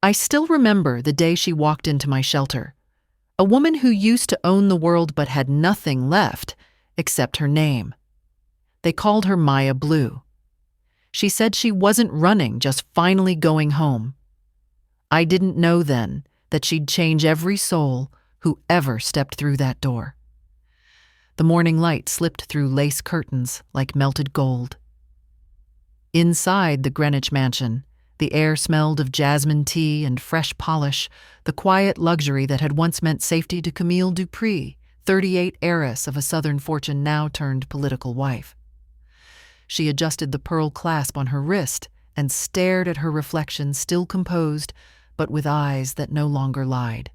I still remember the day she walked into my shelter. A woman who used to own the world but had nothing left except her name. They called her Maya Blue. She said she wasn't running, just finally going home. I didn't know then that she'd change every soul who ever stepped through that door. The morning light slipped through lace curtains like melted gold. Inside the Greenwich mansion, the air smelled of jasmine tea and fresh polish, the quiet luxury that had once meant safety to Camille Dupree, 38 heiress of a Southern fortune now turned political wife. She adjusted the pearl clasp on her wrist and stared at her reflection, still composed, but with eyes that no longer lied.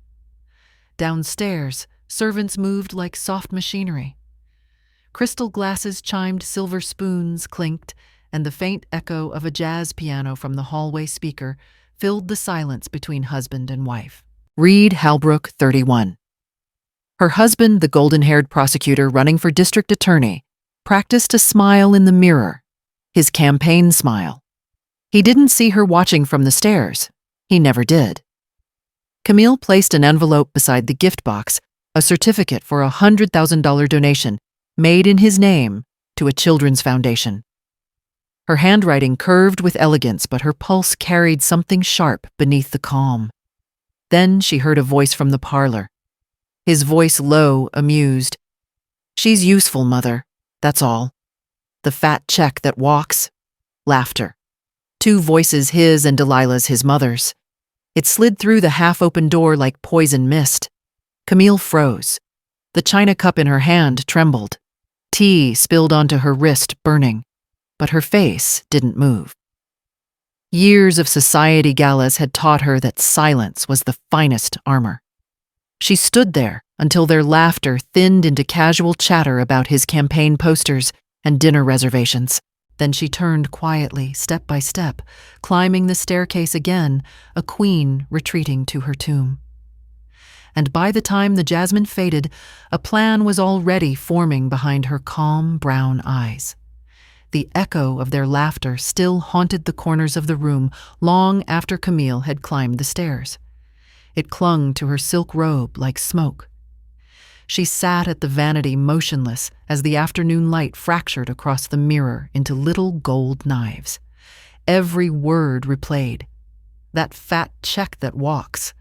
Downstairs, servants moved like soft machinery. Crystal glasses chimed, silver spoons clinked, and the faint echo of a jazz piano from the hallway speaker filled the silence between husband and wife. Reed Halbrook, 31. Her husband, the golden-haired prosecutor running for district attorney, practiced a smile in the mirror, his campaign smile. He didn't see her watching from the stairs. He never did. Camille placed an envelope beside the gift box, a certificate for a $100,000 donation made in his name to a children's foundation. Her handwriting curved with elegance, but her pulse carried something sharp beneath the calm. Then she heard a voice from the parlor. His voice low, amused. "She's useful, Mother, that's all. The fat check that walks." Laughter. Two voices, his and Delilah's, his mother's. It slid through the half-open door like poison mist. Camille froze. The china cup in her hand trembled. Tea spilled onto her wrist, burning. But her face didn't move. Years of society galas had taught her that silence was the finest armor. She stood there until their laughter thinned into casual chatter about his campaign posters and dinner reservations. Then she turned quietly, step by step, climbing the staircase again, a queen retreating to her tomb. And by the time the jasmine faded, a plan was already forming behind her calm brown eyes. The echo of their laughter still haunted the corners of the room long after Camille had climbed the stairs. It clung to her silk robe like smoke. She sat at the vanity motionless as the afternoon light fractured across the mirror into little gold knives. Every word replayed. That fat check that walks.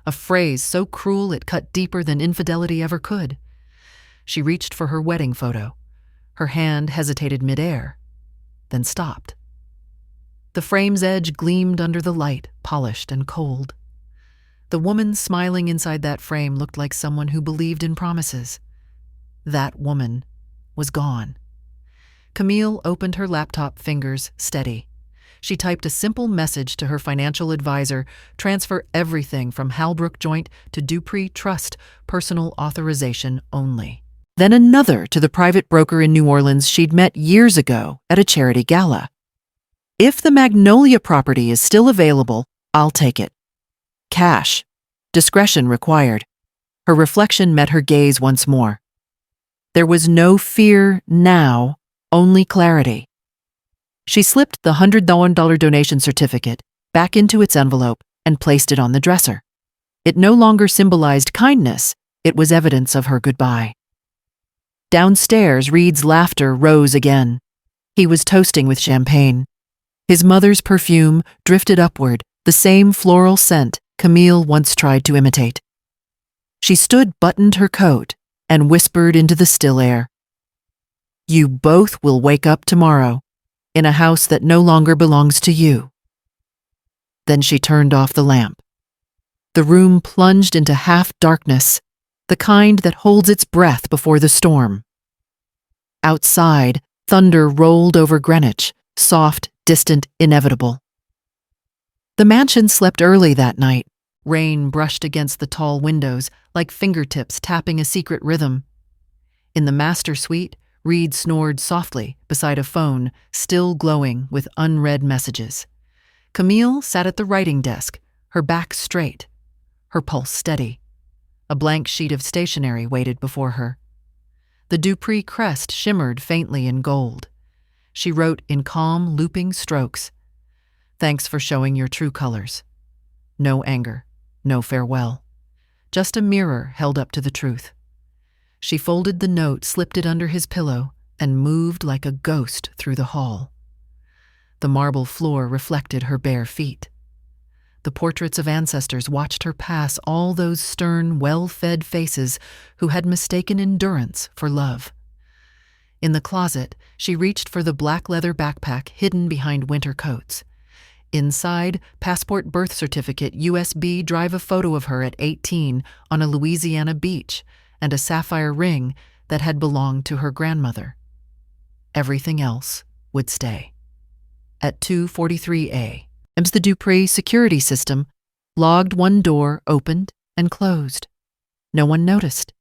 A phrase so cruel it cut deeper than infidelity ever could. She reached for her wedding photo. Her hand hesitated midair, then stopped. The frame's edge gleamed under the light, polished and cold. The woman smiling inside that frame looked like someone who believed in promises. That woman was gone. Camille opened her laptop, fingers steady. She typed a simple message to her financial advisor: transfer everything from Halbrook Joint to Dupree Trust, personal authorization only. Then another to the private broker in New Orleans she'd met years ago at a charity gala. "If the Magnolia property is still available, I'll take it. Cash. Discretion required." Her reflection met her gaze once more. There was no fear now, only clarity. She slipped the $100,000 donation certificate back into its envelope and placed it on the dresser. It no longer symbolized kindness, it was evidence of her goodbye. Downstairs, Reed's laughter rose again. He was toasting with champagne. His mother's perfume drifted upward, the same floral scent Camille once tried to imitate. She buttoned her coat, and whispered into the still air. "You both will wake up tomorrow, in a house that no longer belongs to you." Then she turned off the lamp. The room plunged into half-darkness, the kind that holds its breath before the storm. Outside, thunder rolled over Greenwich, soft, distant, inevitable. The mansion slept early that night. Rain brushed against the tall windows like fingertips tapping a secret rhythm. In the master suite, Reed snored softly beside a phone still glowing with unread messages. Camille sat at the writing desk, her back straight, her pulse steady. A blank sheet of stationery waited before her. The Dupree crest shimmered faintly in gold. She wrote in calm, looping strokes, "Thanks for showing your true colors." no anger, no farewell. Just a mirror held up to the truth. She folded the note, slipped it under his pillow, and moved like a ghost through the hall. The marble floor reflected her bare feet. The portraits of ancestors watched her pass, all those stern, well-fed faces who had mistaken endurance for love. In the closet, she reached for the black leather backpack hidden behind winter coats. Inside, passport, birth certificate, USB, drive, a photo of her at 18 on a Louisiana beach, and a sapphire ring that had belonged to her grandmother. Everything else would stay. At 2:43 a.m., the Dupree security system logged one door opened and closed. No one noticed.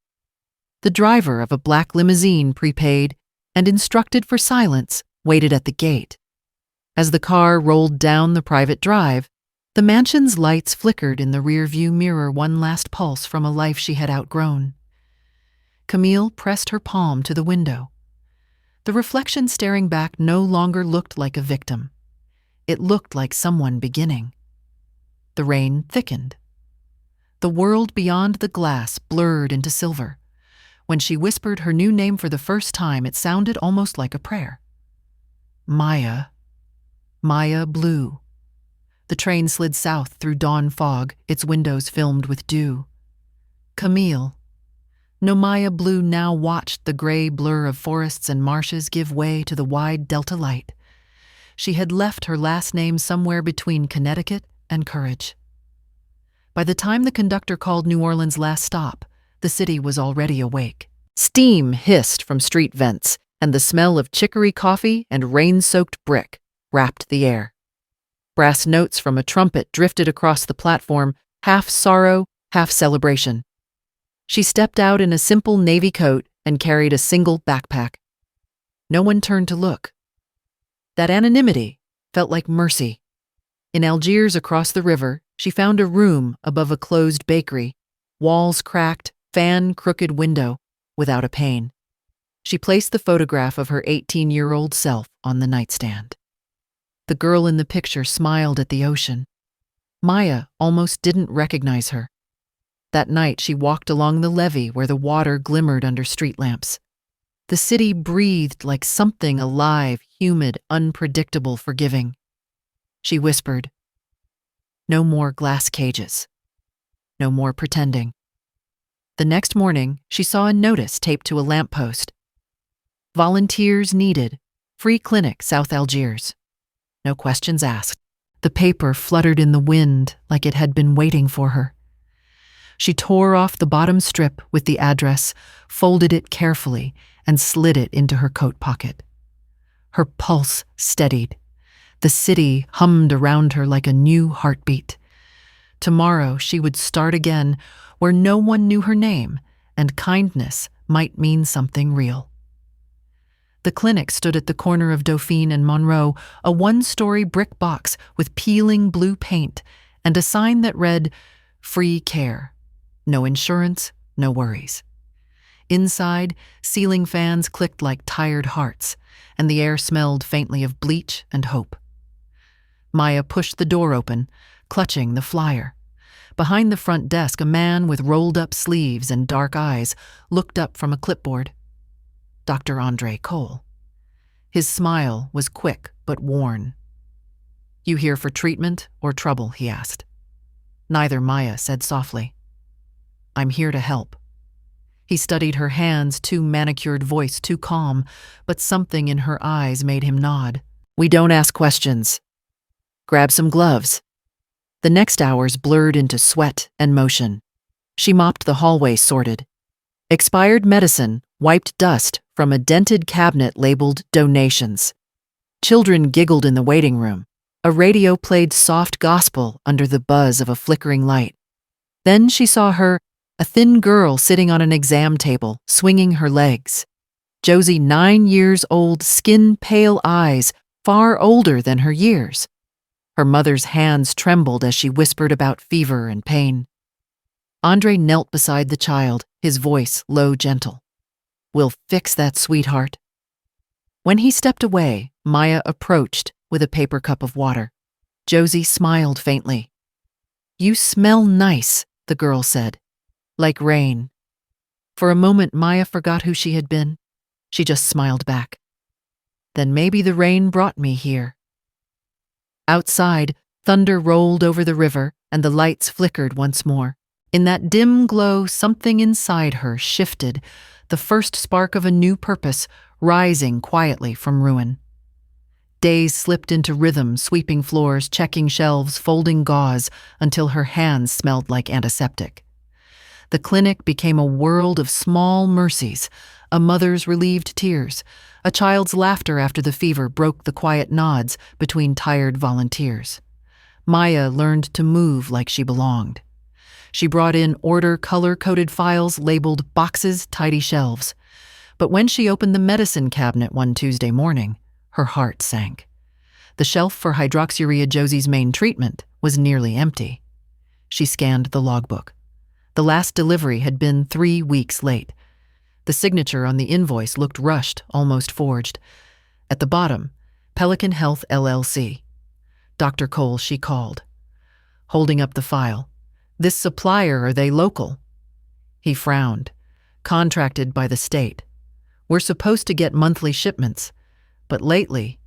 The driver of a black limousine, prepaid and instructed for silence, waited at the gate. As the car rolled down the private drive, the mansion's lights flickered in the rearview mirror, one last pulse from a life she had outgrown. Camille pressed her palm to the window. The reflection staring back no longer looked like a victim. It looked like someone beginning. The rain thickened. The world beyond the glass blurred into silver. When she whispered her new name for the first time, it sounded almost like a prayer. Maya. Maya Blue. The train slid south through dawn fog, its windows filmed with dew. Camille. No, Maya Blue now watched the gray blur of forests and marshes give way to the wide delta light. She had left her last name somewhere between Connecticut and courage. By the time the conductor called New Orleans' last stop, the city was already awake. Steam hissed from street vents, and the smell of chicory coffee and rain-soaked brick wrapped the air. Brass notes from a trumpet drifted across the platform, half sorrow, half celebration. She stepped out in a simple navy coat and carried a single backpack. No one turned to look. That anonymity felt like mercy. In Algiers, across the river, she found a room above a closed bakery, walls cracked, fan crooked window, without a pane. She placed the photograph of her 18-year-old self on the nightstand. The girl in the picture smiled at the ocean. Maya almost didn't recognize her. That night she walked along the levee where the water glimmered under street lamps. The city breathed like something alive, humid, unpredictable, forgiving. She whispered, "No more glass cages. No more pretending." The next morning, she saw a notice taped to a lamppost. Volunteers needed. Free clinic, South Algiers. No questions asked. The paper fluttered in the wind like it had been waiting for her. She tore off the bottom strip with the address, folded it carefully, and slid it into her coat pocket. Her pulse steadied. The city hummed around her like a new heartbeat. Tomorrow she would start again, where no one knew her name, and kindness might mean something real. The clinic stood at the corner of Dauphine and Monroe, a one-story brick box with peeling blue paint and a sign that read, "Free care. No insurance, no worries." Inside, ceiling fans clicked like tired hearts, and the air smelled faintly of bleach and hope. Maya pushed the door open, clutching the flyer. Behind the front desk, a man with rolled-up sleeves and dark eyes looked up from a clipboard. Dr. Andre Cole. His smile was quick but worn. "You here for treatment or trouble?" he asked. Neither, Maya said softly. "I'm here to help." He studied her hands, too manicured, voice too calm, but something in her eyes made him nod. "We don't ask questions. Grab some gloves." The next hours blurred into sweat and motion. She mopped the hallway, sorted. Expired medicine wiped dust from a dented cabinet labeled donations. Children giggled in the waiting room. A radio played soft gospel under the buzz of a flickering light. Then she saw her, a thin girl sitting on an exam table, swinging her legs. Josie, 9 years old, skin-pale eyes, far older than her years. Her mother's hands trembled as she whispered about fever and pain. Andre knelt beside the child, his voice low, gentle. "We'll fix that, sweetheart." When he stepped away, Maya approached with a paper cup of water. Josie smiled faintly. You smell nice, the girl said. Like rain. For a moment, Maya forgot who she had been. She just smiled back. Then maybe the rain brought me here. Outside, thunder rolled over the river and the lights flickered once more. In that dim glow, something inside her shifted, the first spark of a new purpose rising quietly from ruin. Days slipped into rhythm, sweeping floors, checking shelves, folding gauze, until her hands smelled like antiseptic. The clinic became a world of small mercies, a mother's relieved tears, a child's laughter after the fever broke the quiet nods between tired volunteers. Maya learned to move like she belonged. She brought in order color-coded files labeled boxes, tidy shelves. But when she opened the medicine cabinet one Tuesday morning, her heart sank. The shelf for hydroxyurea Josie's main treatment was nearly empty. She scanned the logbook. The last delivery had been 3 weeks late. The signature on the invoice looked rushed, almost forged. At the bottom, Pelican Health LLC. Dr. Cole, she called. Holding up the file. This supplier, are they local? He frowned. Contracted by the state. We're supposed to get monthly shipments, but lately,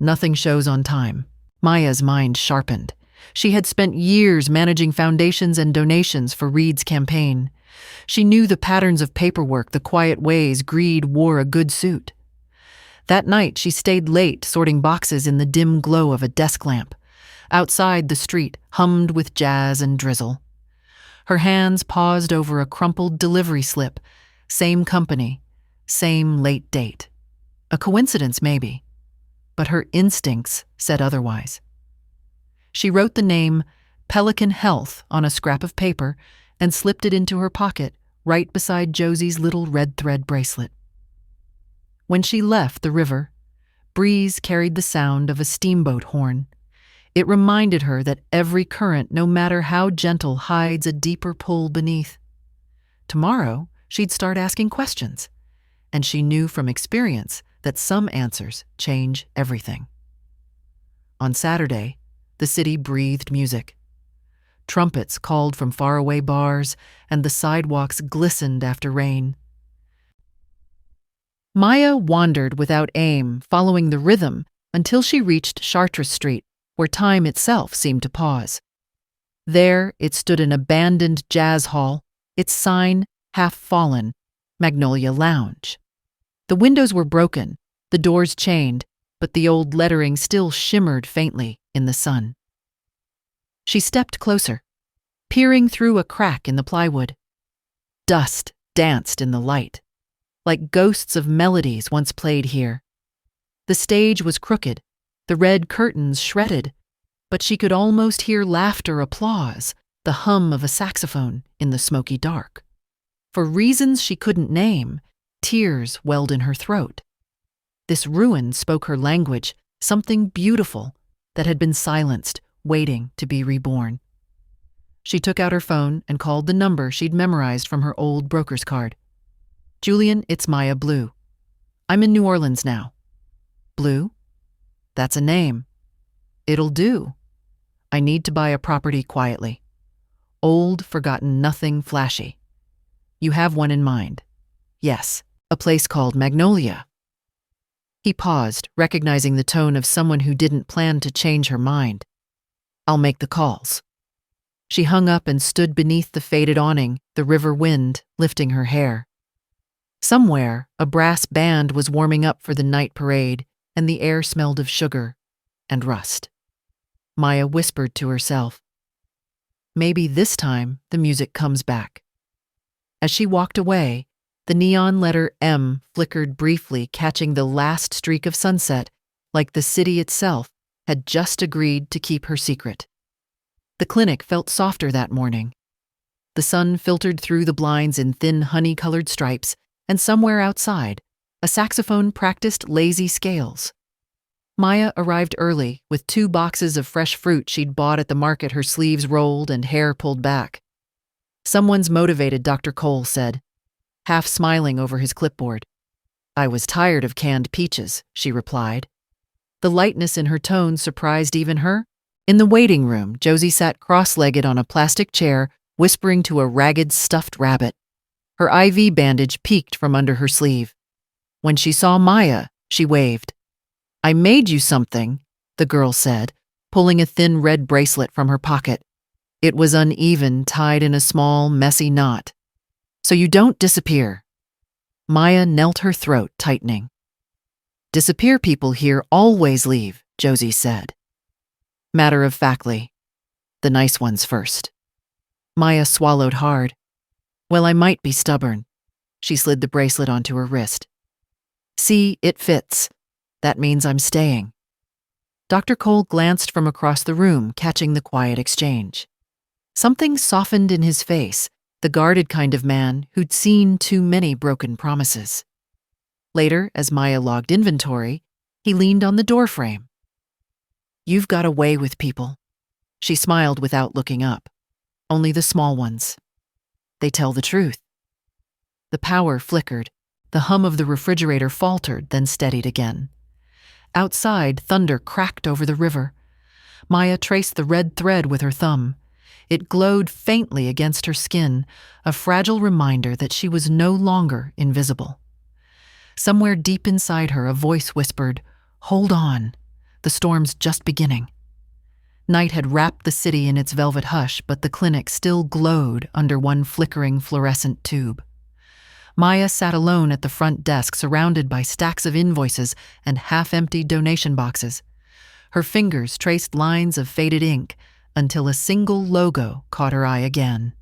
nothing shows on time. Maya's mind sharpened. She had spent years managing foundations and donations for Reed's campaign. She knew the patterns of paperwork, the quiet ways greed wore a good suit. That night, she stayed late sorting boxes in the dim glow of a desk lamp. Outside, the street hummed with jazz and drizzle. Her hands paused over a crumpled delivery slip. Same company, same late date. A coincidence, maybe, but her instincts said otherwise. She wrote the name Pelican Health on a scrap of paper and slipped it into her pocket, right beside Josie's little red thread bracelet. When she left the river, breeze carried the sound of a steamboat horn. It reminded her that every current, no matter how gentle, hides a deeper pull beneath. Tomorrow, she'd start asking questions, and she knew from experience that some answers change everything. On Saturday, the city breathed music. Trumpets called from faraway bars, and the sidewalks glistened after rain. Maya wandered without aim, following the rhythm, until she reached Chartres Street, where time itself seemed to pause. There it stood an abandoned jazz hall, its sign half fallen, Magnolia Lounge. The windows were broken, the doors chained, but the old lettering still shimmered faintly in the sun. She stepped closer, peering through a crack in the plywood. Dust danced in the light, like ghosts of melodies once played here. The stage was crooked, the red curtains shredded, but she could almost hear laughter, applause, the hum of a saxophone in the smoky dark. For reasons she couldn't name, tears welled in her throat. This ruin spoke her language, something beautiful that had been silenced, waiting to be reborn. She took out her phone and called the number she'd memorized from her old broker's card. "Julian, it's Maya Blue. I'm in New Orleans now." "Blue? That's a name. It'll do. I need to buy a property quietly. Old, forgotten, nothing flashy. You have one in mind." "Yes, a place called Magnolia." He paused, recognizing the tone of someone who didn't plan to change her mind. "I'll make the calls." She hung up and stood beneath the faded awning, the river wind lifting her hair. Somewhere, a brass band was warming up for the night parade, and the air smelled of sugar and rust. Maya whispered to herself, "Maybe this time the music comes back." As she walked away, the neon letter M flickered briefly, catching the last streak of sunset, like the city itself had just agreed to keep her secret. The clinic felt softer that morning. The sun filtered through the blinds in thin honey-colored stripes, and somewhere outside, a saxophone practiced lazy scales. Maya arrived early, with 2 boxes of fresh fruit she'd bought at the market, her sleeves rolled and hair pulled back. "Someone's motivated," Dr. Cole said, half smiling over his clipboard. "I was tired of canned peaches," she replied. The lightness in her tone surprised even her. In the waiting room, Josie sat cross-legged on a plastic chair, whispering to a ragged stuffed rabbit. Her IV bandage peeked from under her sleeve. When she saw Maya, she waved. "I made you something," the girl said, pulling a thin red bracelet from her pocket. It was uneven, tied in a small, messy knot. "So you don't disappear." Maya knelt, her throat tightening. "Disappear people here always leave," Josie said. Matter-of-factly. "The nice ones first." Maya swallowed hard. "Well, I might be stubborn." She slid the bracelet onto her wrist. "See, it fits. That means I'm staying." Dr. Cole glanced from across the room, catching the quiet exchange. Something softened in his face, the guarded kind of man who'd seen too many broken promises. Later, as Maya logged inventory, he leaned on the doorframe. "You've got a way with people." She smiled without looking up. "Only the small ones. They tell the truth." The power flickered. The hum of the refrigerator faltered, then steadied again. Outside, thunder cracked over the river. Maya traced the red thread with her thumb. It glowed faintly against her skin, a fragile reminder that she was no longer invisible. Somewhere deep inside her, a voice whispered, "Hold on. The storm's just beginning." Night had wrapped the city in its velvet hush, but the clinic still glowed under one flickering fluorescent tube. Maya sat alone at the front desk, surrounded by stacks of invoices and half-empty donation boxes. Her fingers traced lines of faded ink until a single logo caught her eye again.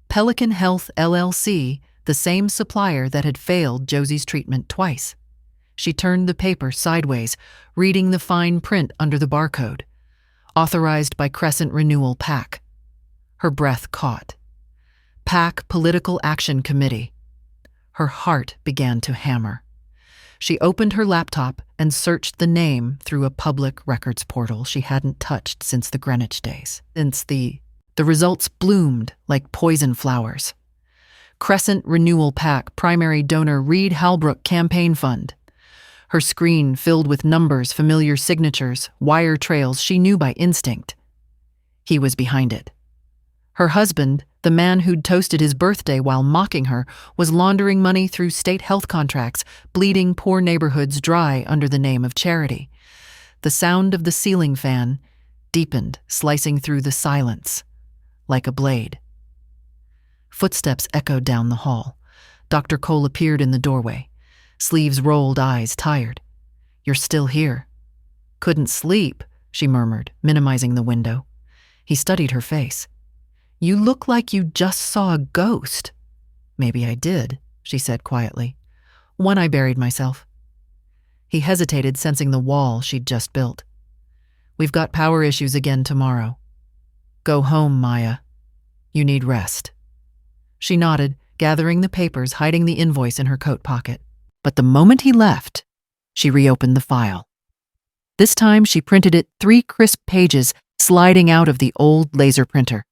Pelican Health LLC, the same supplier that had failed Josie's treatment twice. She turned the paper sideways, reading the fine print under the barcode. Authorized by Crescent Renewal PAC. Her breath caught. PAC Political Action Committee. Her heart began to hammer. She opened her laptop and searched the name through a public records portal she hadn't touched since the Greenwich days. The results bloomed like poison flowers. Crescent Renewal PAC primary donor Reed Halbrook Campaign Fund. Her screen filled with numbers, familiar signatures, wire trails she knew by instinct. He was behind it. Her husband, the man who'd toasted his birthday while mocking her, was laundering money through state health contracts, bleeding poor neighborhoods dry under the name of charity. The sound of the ceiling fan deepened, slicing through the silence like a blade. Footsteps echoed down the hall. Dr. Cole appeared in the doorway. Sleeves rolled, eyes tired. "You're still here." "Couldn't sleep," she murmured, minimizing the window. He studied her face. "You look like you just saw a ghost." "Maybe I did," she said quietly. "When I buried myself." He hesitated, sensing the wall she'd just built. "We've got power issues again tomorrow." "Go home, Maya. You need rest." She nodded, gathering the papers, hiding the invoice in her coat pocket. But the moment he left, she reopened the file. This time she printed it 3 crisp pages sliding out of the old laser printer.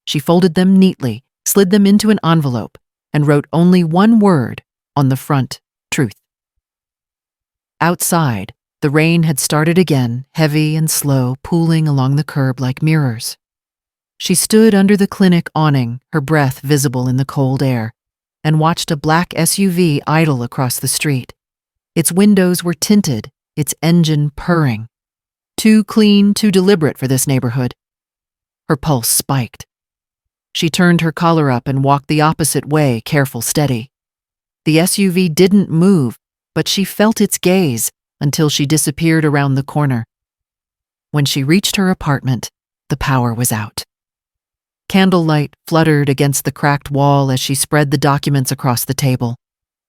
She folded them neatly, slid them into an envelope, and wrote only one word on the front: truth. Outside, the rain had started again, heavy and slow, pooling along the curb like mirrors. She stood under the clinic awning, her breath visible in the cold air, and watched a black SUV idle across the street. Its windows were tinted, its engine purring. Too clean, too deliberate for this neighborhood. Her pulse spiked. She turned her collar up and walked the opposite way, careful, steady. The SUV didn't move, but she felt its gaze until she disappeared around the corner. When she reached her apartment, the power was out. Candlelight fluttered against the cracked wall as she spread the documents across the table.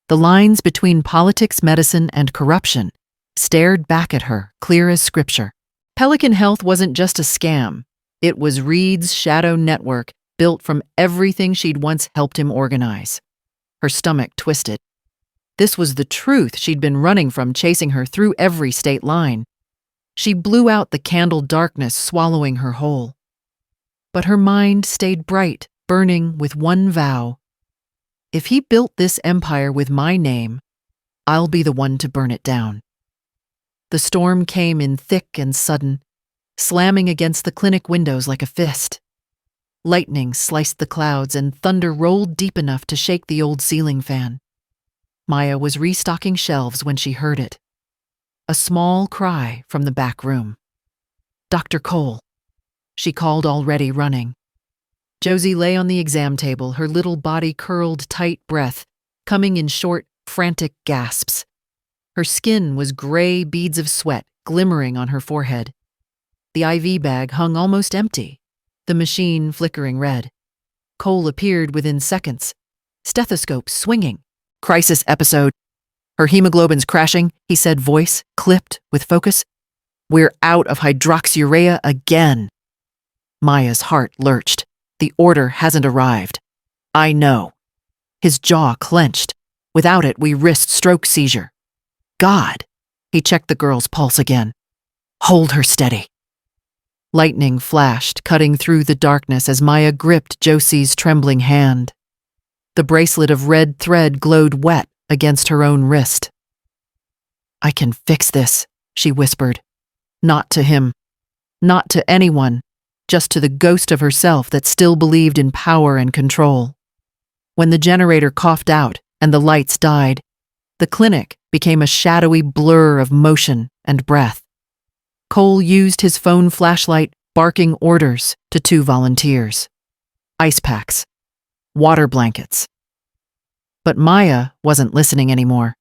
The lines between politics, medicine, and corruption stared back at her, clear as scripture. Pelican Health wasn't just a scam. It was Reed's shadow network, built from everything she'd once helped him organize. Her stomach twisted. This was the truth she'd been running from, chasing her through every state line. She blew out the candle darkness, swallowing her whole. But her mind stayed bright, burning with one vow. If he built this empire with my name, I'll be the one to burn it down. The storm came in thick and sudden. slamming against the clinic windows like a fist. Lightning sliced the clouds and thunder rolled deep enough to shake the old ceiling fan. Maya was restocking shelves when she heard it. A small cry from the back room. "Dr. Cole," she called, already running. Josie lay on the exam table, her little body curled tight, breath coming in short, frantic gasps. Her skin was gray beads of sweat glimmering on her forehead. The IV bag hung almost empty, the machine flickering red. Cole appeared within seconds, stethoscope swinging. "Crisis episode. Her hemoglobin's crashing," he said, voice clipped with focus. "We're out of hydroxyurea again." Maya's heart lurched. "The order hasn't arrived." "I know." His jaw clenched. "Without it, we risked stroke seizure." "God." He checked the girl's pulse again. "Hold her steady." Lightning flashed, cutting through the darkness as Maya gripped Josie's trembling hand. The bracelet of red thread glowed wet against her own wrist. "I can fix this," she whispered. Not to him. Not to anyone. Just to the ghost of herself that still believed in power and control. When the generator coughed out and the lights died, the clinic became a shadowy blur of motion and breath. Cole used his phone flashlight, barking orders to 2 volunteers. Ice packs. Water blankets. But Maya wasn't listening anymore.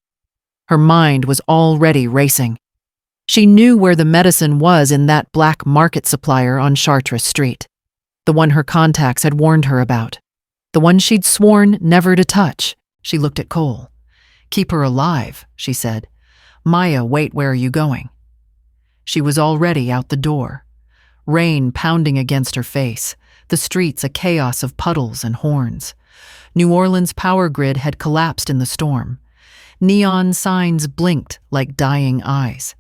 Her mind was already racing. She knew where the medicine was in that black market supplier on Chartres Street. The one her contacts had warned her about. The one she'd sworn never to touch. She looked at Cole. "Keep her alive," she said. "Maya, wait, where are you going?" She was already out the door. Rain pounding against her face, the streets a chaos of puddles and horns. New Orleans' power grid had collapsed in the storm. Neon signs blinked like dying eyes.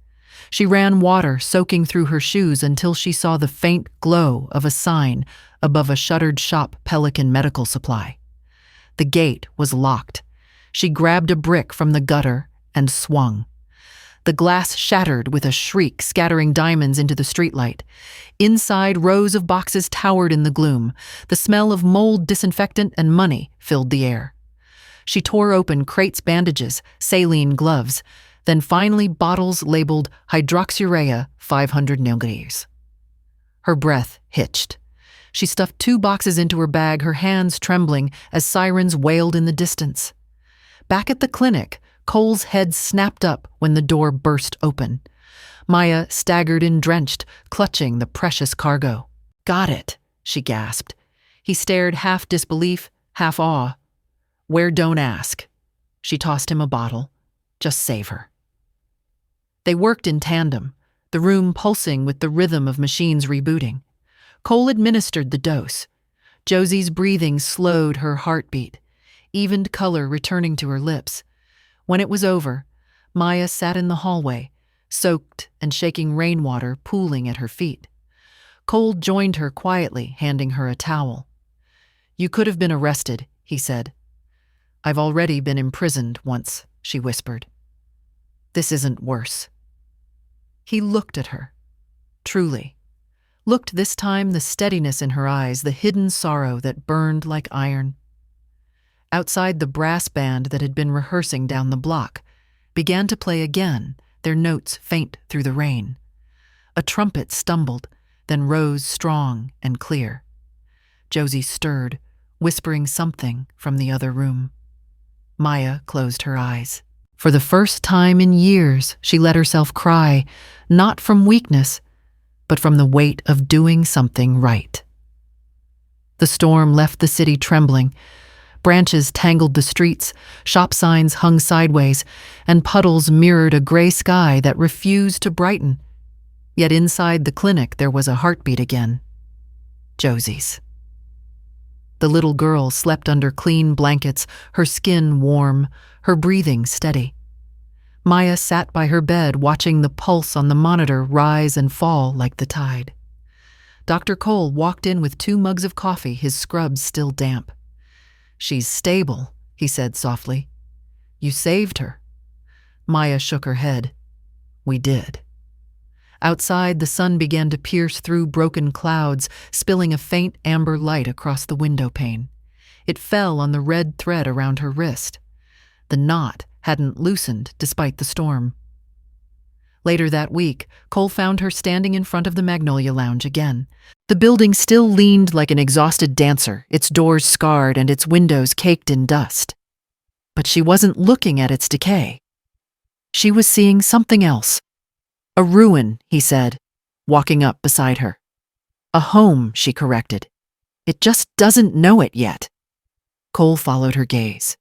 She ran water soaking through her shoes until she saw the faint glow of a sign above a shuttered shop, Pelican Medical Supply. The gate was locked. She grabbed a brick from the gutter and swung. The glass shattered with a shriek, scattering diamonds into the streetlight. Inside, rows of boxes towered in the gloom. The smell of mold, disinfectant, and money filled the air. She tore open crates, bandages, saline gloves, then finally bottles labeled hydroxyurea 500 mg. Her breath hitched. She stuffed 2 boxes into her bag, her hands trembling as sirens wailed in the distance. Back at the clinic, Cole's head snapped up when the door burst open. Maya staggered in, drenched, clutching the precious cargo. "Got it," she gasped. He stared, half disbelief, half awe. "Where, don't ask." She tossed him a bottle. "Just save her." They worked in tandem, the room pulsing with the rhythm of machines rebooting. Cole administered the dose. Josie's breathing slowed her heartbeat, evened color returning to her lips. When it was over, Maya sat in the hallway, soaked and shaking rainwater pooling at her feet. Cole joined her quietly, handing her a towel. "You could have been arrested," he said. "I've already been imprisoned once," she whispered. "This isn't worse." He looked at her. Truly. Looked this time, the steadiness in her eyes, the hidden sorrow that burned like iron. Outside, the brass band that had been rehearsing down the block began to play again, their notes faint through the rain. A trumpet stumbled, then rose strong and clear. Josie stirred, whispering something from the other room. Maya closed her eyes. For the first time in years, she let herself cry, not from weakness, but from the weight of doing something right. The storm left the city trembling. Branches tangled the streets, shop signs hung sideways, and puddles mirrored a gray sky that refused to brighten. Yet inside the clinic there was a heartbeat again. Josie's. The little girl slept under clean blankets, her skin warm, her breathing steady. Maya sat by her bed, watching the pulse on the monitor rise and fall like the tide. Dr. Cole walked in with 2 mugs of coffee, his scrubs still damp. "She's stable," he said softly. "You saved her." Maya shook her head. "We did." Outside, the sun began to pierce through broken clouds, spilling a faint amber light across the window pane. It fell on the red thread around her wrist. The knot hadn't loosened despite the storm. Later that week, Cole found her standing in front of the Magnolia Lounge again. The building still leaned like an exhausted dancer, its doors scarred and its windows caked in dust. But she wasn't looking at its decay. She was seeing something else. A ruin, he said, walking up beside her. A home, she corrected. It just doesn't know it yet. Cole followed her gaze.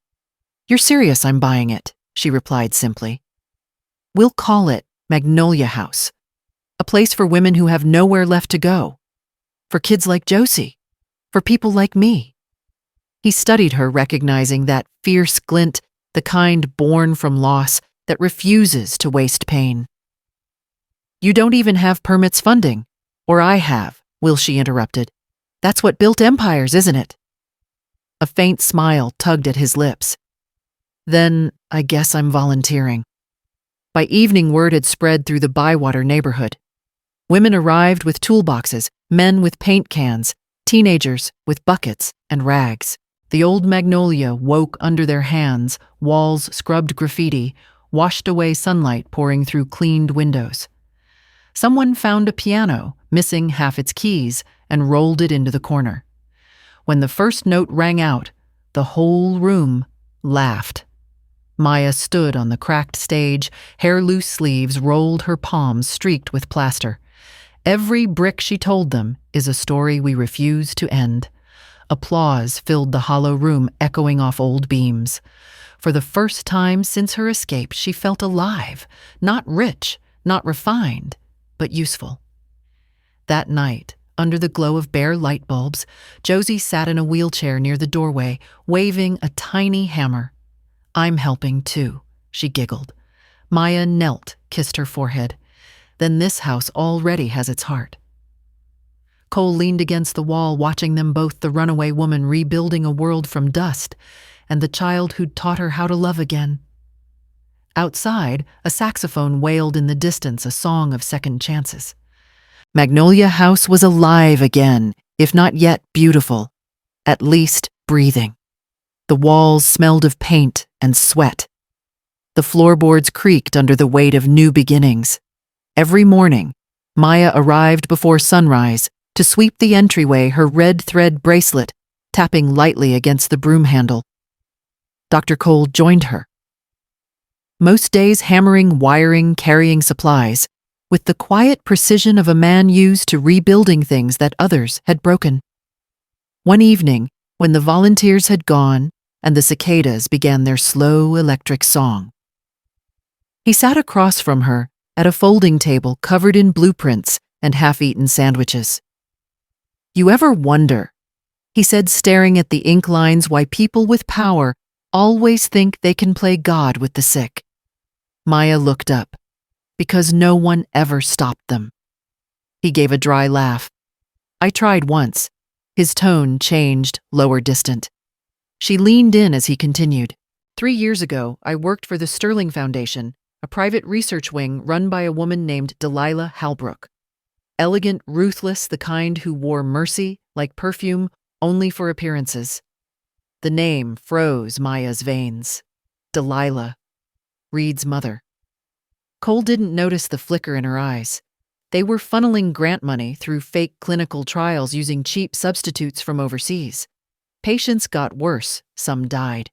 "You're serious I'm buying it," she replied simply. "We'll call it Magnolia House. A place for women who have nowhere left to go. For kids like Josie. For people like me." He studied her, recognizing that fierce glint, the kind born from loss that refuses to waste pain. "You don't even have permits funding. Or I have," Wilshie interrupted. "That's what built empires, isn't it?" A faint smile tugged at his lips. "Then I guess I'm volunteering." By evening, word had spread through the Bywater neighborhood. Women arrived with toolboxes, men with paint cans, teenagers with buckets and rags. The old Magnolia woke under their hands, walls scrubbed graffiti, washed away sunlight pouring through cleaned windows. Someone found a piano, missing half its keys, and rolled it into the corner. When the first note rang out, the whole room laughed. Maya stood on the cracked stage, hair-loose sleeves rolled, her palms streaked with plaster. Every brick, she told them, is a story we refuse to end. Applause filled the hollow room, echoing off old beams. For the first time since her escape, she felt alive, not rich, not refined, but useful. That night, under the glow of bare light bulbs, Josie sat in a wheelchair near the doorway, waving a tiny hammer. "I'm helping too," she giggled. Maya knelt, kissed her forehead. "Then this house already has its heart." Cole leaned against the wall, watching them both, the runaway woman rebuilding a world from dust, and the child who'd taught her how to love again. Outside, a saxophone wailed in the distance, a song of second chances. Magnolia House was alive again, if not yet beautiful, at least breathing. The walls smelled of paint and sweat. The floorboards creaked under the weight of new beginnings. Every morning, Maya arrived before sunrise to sweep the entryway, her red thread bracelet tapping lightly against the broom handle. Dr. Cole joined her. Most days hammering, wiring, carrying supplies, with the quiet precision of a man used to rebuilding things that others had broken. One evening, when the volunteers had gone and the cicadas began their slow electric song, he sat across from her at a folding table covered in blueprints and half-eaten sandwiches. "You ever wonder," he said, staring at the ink lines, "why people with power always think they can play God with the sick?" Maya looked up. "Because no one ever stopped them." He gave a dry laugh. "I tried once." His tone changed, lower, distant. She leaned in as he continued. 3 years ago, I worked for the Sterling Foundation, a private research wing run by a woman named Delilah Halbrook. Elegant, ruthless, the kind who wore mercy, like perfume, only for appearances. The name froze Maya's veins. Delilah, Reed's mother. Cole didn't notice the flicker in her eyes. They were funneling grant money through fake clinical trials using cheap substitutes from overseas. Patients got worse, some died.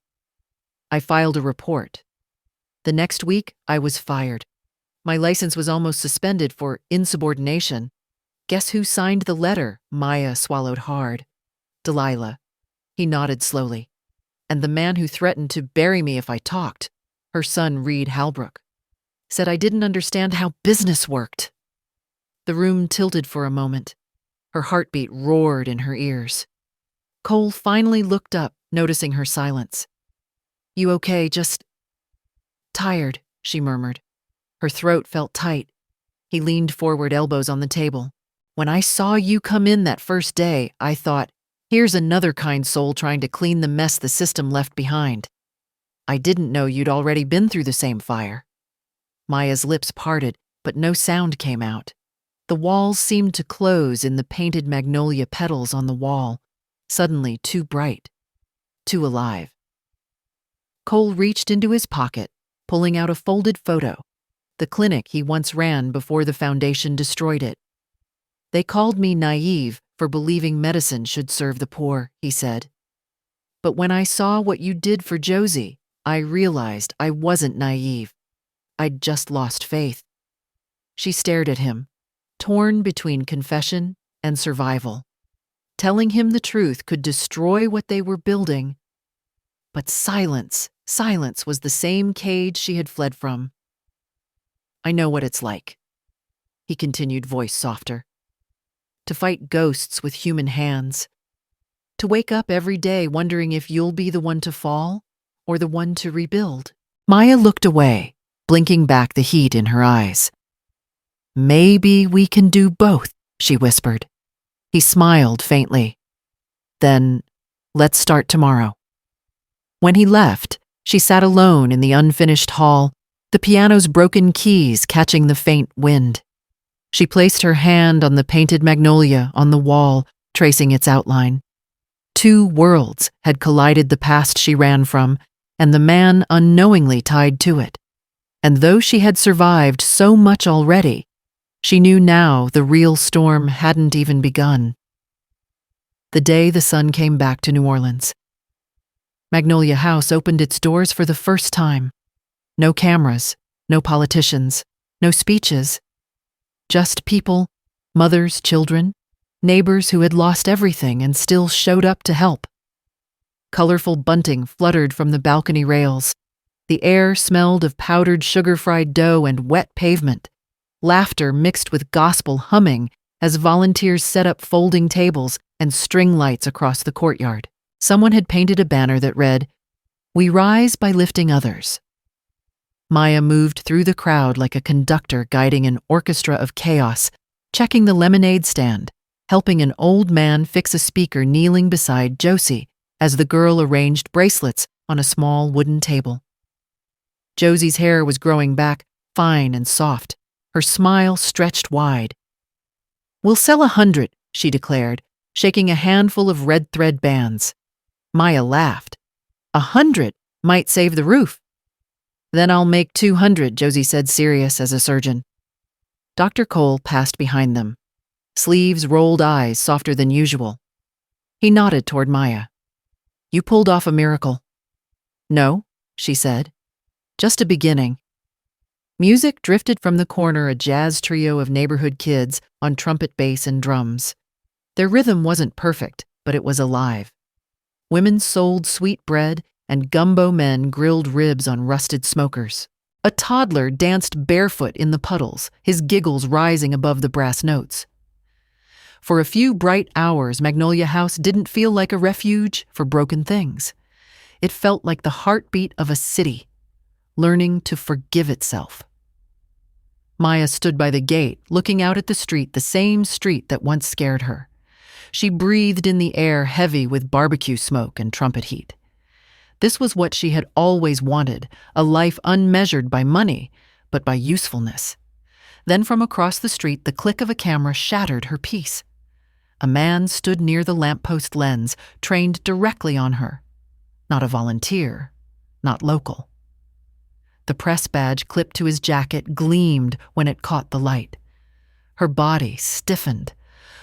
I filed a report. The next week, I was fired. My license was almost suspended for insubordination. Guess who signed the letter? Maya swallowed hard. Delilah. He nodded slowly. And the man who threatened to bury me if I talked, her son Reed Halbrook, said I didn't understand how business worked. The room tilted for a moment. Her heartbeat roared in her ears. Cole finally looked up, noticing her silence. "You okay, just tired," she murmured. Her throat felt tight. He leaned forward, elbows on the table. "When I saw you come in that first day, I thought, here's another kind soul trying to clean the mess the system left behind. I didn't know you'd already been through the same fire." Maya's lips parted, but no sound came out. The walls seemed to close in the painted magnolia petals on the wall, suddenly too bright, too alive. Cole reached into his pocket, pulling out a folded photo, the clinic he once ran before the foundation destroyed it. "They called me naive for believing medicine should serve the poor," he said. "But when I saw what you did for Josie, I realized I wasn't naive. I'd just lost faith." She stared at him, torn between confession and survival. Telling him the truth could destroy what they were building. But silence was the same cage she had fled from. "I know what it's like," he continued, voice softer. "To fight ghosts with human hands. To wake up every day wondering if you'll be the one to fall or the one to rebuild." Maya looked away, blinking back the heat in her eyes. "Maybe we can do both," she whispered. He smiled faintly. "Then, let's start tomorrow." When he left, she sat alone in the unfinished hall, the piano's broken keys catching the faint wind. She placed her hand on the painted magnolia on the wall, tracing its outline. Two worlds had collided, the past she ran from, and the man unknowingly tied to it. And though she had survived so much already, she knew now the real storm hadn't even begun. The day the sun came back to New Orleans, Magnolia House opened its doors for the first time. No cameras, no politicians, no speeches. Just people, mothers, children, neighbors who had lost everything and still showed up to help. Colorful bunting fluttered from the balcony rails. The air smelled of powdered sugar-fried dough and wet pavement. Laughter mixed with gospel humming as volunteers set up folding tables and string lights across the courtyard. Someone had painted a banner that read, "We rise by lifting others." Maya moved through the crowd like a conductor guiding an orchestra of chaos, checking the lemonade stand, helping an old man fix a speaker kneeling beside Josie as the girl arranged bracelets on a small wooden table. Josie's hair was growing back, fine and soft, her smile stretched wide. "We'll sell 100, she declared, shaking a handful of red thread bands. Maya laughed. 100 might save the roof." "Then I'll make 200, Josie said, serious as a surgeon. Dr. Cole passed behind them, sleeves rolled, eyes softer than usual. He nodded toward Maya. "You pulled off a miracle." "No," she said. "Just a beginning." Music drifted from the corner, a jazz trio of neighborhood kids on trumpet, bass, and drums. Their rhythm wasn't perfect, but it was alive. Women sold sweet bread, and gumbo men grilled ribs on rusted smokers. A toddler danced barefoot in the puddles, his giggles rising above the brass notes. For a few bright hours, Magnolia House didn't feel like a refuge for broken things. It felt like the heartbeat of a city, learning to forgive itself. Maya stood by the gate, looking out at the street, the same street that once scared her. She breathed in the air heavy with barbecue smoke and trumpet heat. This was what she had always wanted, a life unmeasured by money, but by usefulness. Then from across the street, the click of a camera shattered her peace. A man stood near the lamppost lens, trained directly on her. Not a volunteer, not local. The press badge clipped to his jacket gleamed when it caught the light. Her body stiffened.